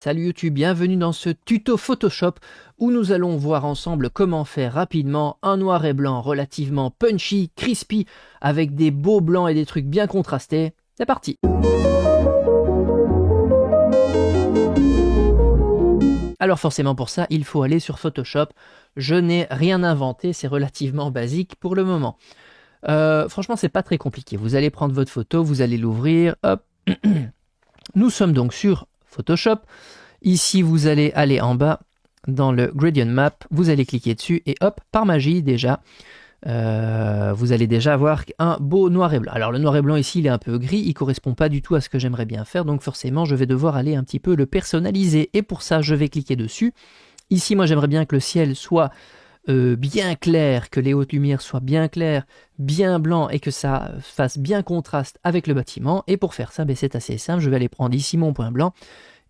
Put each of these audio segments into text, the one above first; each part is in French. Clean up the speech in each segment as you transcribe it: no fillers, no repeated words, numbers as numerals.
Salut YouTube, bienvenue dans ce tuto Photoshop où nous allons voir ensemble comment faire rapidement un noir et blanc relativement punchy, crispy, avec des beaux blancs et des trucs bien contrastés. C'est parti! Alors forcément pour ça, il faut aller sur Photoshop. Je n'ai rien inventé, c'est relativement basique pour le moment. Franchement, c'est pas très compliqué. Vous allez prendre votre photo, vous allez l'ouvrir, hop. Nous sommes donc sur Photoshop. Ici, vous allez aller en bas dans le Gradient Map, vous allez cliquer dessus et hop, par magie déjà, vous allez déjà avoir un beau noir et blanc. Alors le noir et blanc ici, il est un peu gris, il ne correspond pas du tout à ce que j'aimerais bien faire, donc forcément, je vais devoir aller un petit peu le personnaliser. Et pour ça, je vais cliquer dessus. Ici, moi, j'aimerais bien que le ciel soit bien clair, que les hautes lumières soient bien claires, bien blancs et que ça fasse bien contraste avec le bâtiment. Et pour faire ça, c'est assez simple, je vais aller prendre ici mon point blanc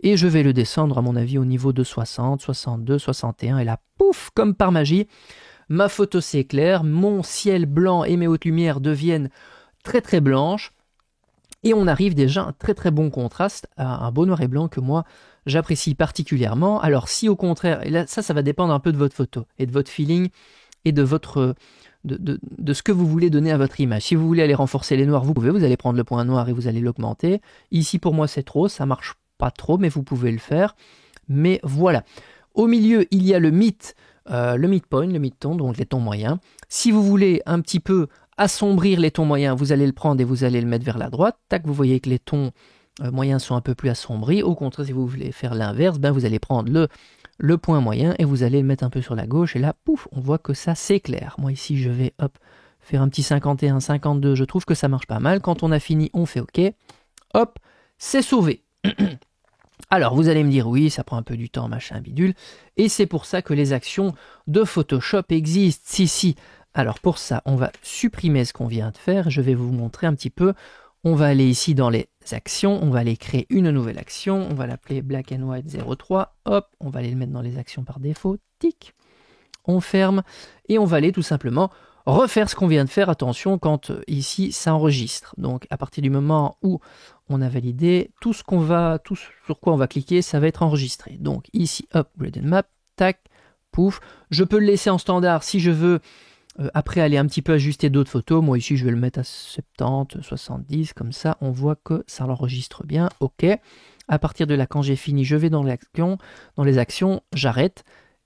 et je vais le descendre à mon avis au niveau de 60, 62, 61 et là, pouf, comme par magie, ma photo s'éclaire, mon ciel blanc et mes hautes lumières deviennent très très blanches et on arrive déjà à un très très bon contraste, à un beau noir et blanc que moi j'apprécie particulièrement. Alors si au contraire, et là ça va dépendre un peu de votre photo et de votre feeling et de votre de ce que vous voulez donner à votre image. Si vous voulez aller renforcer les noirs, vous pouvez, vous allez prendre le point noir et vous allez l'augmenter. Ici pour moi c'est trop, ça marche pas trop, mais vous pouvez le faire. Mais voilà. Au milieu, il y a le midpoint, le mid-tone, donc les tons moyens. Si vous voulez un petit peu assombrir les tons moyens, vous allez le prendre et vous allez le mettre vers la droite. Tac, vous voyez que les tons moyens sont un peu plus assombris. Au contraire, si vous voulez faire l'inverse, vous allez prendre le point moyen et vous allez le mettre un peu sur la gauche. Et là, pouf, on voit que ça s'éclaire. Moi ici, je vais faire un petit 51, 52. Je trouve que ça marche pas mal. Quand on a fini, on fait OK. Hop, c'est sauvé. Alors, vous allez me dire, oui, ça prend un peu du temps, machin, bidule. Et c'est pour ça que les actions de Photoshop existent. Si. Alors, pour ça, on va supprimer ce qu'on vient de faire. Je vais vous montrer un petit peu. On va aller ici dans les actions. On va aller créer une nouvelle action. On va l'appeler Black and White 03. Hop, on va aller le mettre dans les actions par défaut. Tic. On ferme. Et on va aller tout simplement refaire ce qu'on vient de faire. Attention, quand ici, ça enregistre. Donc, à partir du moment où on a validé, tout sur quoi on va cliquer, ça va être enregistré. Donc ici, hop, Gradient Map, tac, pouf. Je peux le laisser en standard si je veux, après aller un petit peu ajuster d'autres photos. Moi ici, je vais le mettre à 70, 70, comme ça, on voit que ça l'enregistre bien. OK. À partir de là, quand j'ai fini, je vais dans les actions, j'arrête.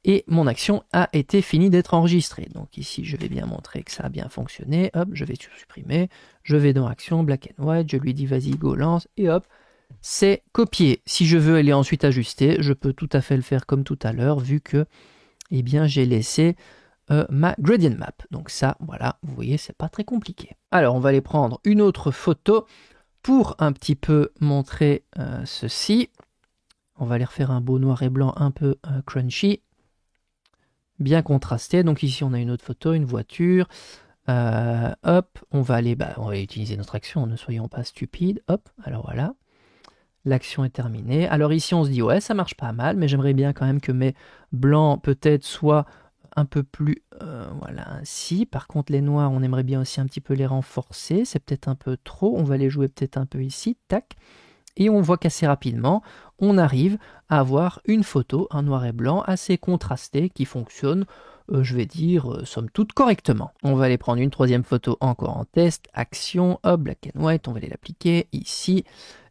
Et mon action a été finie d'être enregistrée. Donc ici, je vais bien montrer que ça a bien fonctionné. Hop, je vais supprimer. Je vais dans Action, Black and White. Je lui dis, vas-y, go, lance. Et hop, c'est copié. Si je veux aller ensuite ajuster, je peux tout à fait le faire comme tout à l'heure, vu que j'ai laissé ma Gradient Map. Donc ça, voilà, vous voyez, c'est pas très compliqué. Alors, on va aller prendre une autre photo pour un petit peu montrer ceci. On va aller refaire un beau noir et blanc un peu crunchy. Bien contrasté. Donc ici on a une autre photo, une voiture. Hop, on va aller, on va utiliser notre action, ne soyons pas stupides. Hop, alors voilà. L'action est terminée. Alors ici on se dit ouais, ça marche pas mal, mais j'aimerais bien quand même que mes blancs peut-être soient un peu plus, voilà, ainsi. Par contre les noirs, on aimerait bien aussi un petit peu les renforcer. C'est peut-être un peu trop. On va les jouer peut-être un peu ici. Tac. Et on voit qu'assez rapidement, on arrive à avoir une photo, un noir et blanc assez contrasté qui fonctionne, je vais dire, somme toute correctement. On va aller prendre une troisième photo encore en test, action, hop, Black and White, on va aller l'appliquer ici.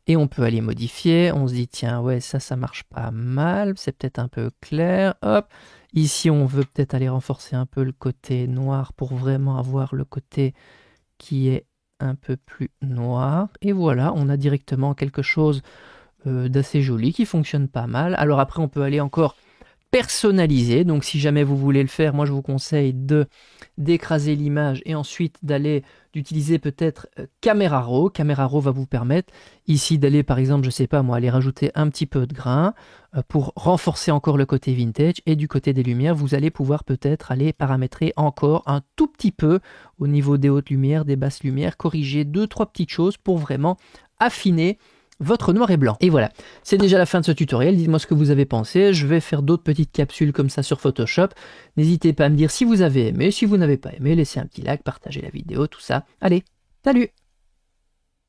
Et on peut aller modifier, on se dit tiens ouais ça marche pas mal, c'est peut-être un peu clair, hop. Ici on veut peut-être aller renforcer un peu le côté noir pour vraiment avoir le côté qui est un peu plus noir, et voilà, on a directement quelque chose d'assez joli qui fonctionne pas mal. Alors après on peut aller encore personnaliser, donc si jamais vous voulez le faire, moi je vous conseille d'écraser l'image et ensuite d'utiliser peut-être Camera Raw. Camera Raw va vous permettre ici d'aller par exemple, je sais pas moi, aller rajouter un petit peu de grain pour renforcer encore le côté vintage, et du côté des lumières, vous allez pouvoir peut-être aller paramétrer encore un tout petit peu au niveau des hautes lumières, des basses lumières, corriger 2-3 petites choses pour vraiment affiner votre noir et blanc. Et voilà, c'est déjà la fin de ce tutoriel. Dites-moi ce que vous avez pensé. Je vais faire d'autres petites capsules comme ça sur Photoshop. N'hésitez pas à me dire si vous avez aimé. Si vous n'avez pas aimé, laissez un petit like, partagez la vidéo, tout ça. Allez, salut!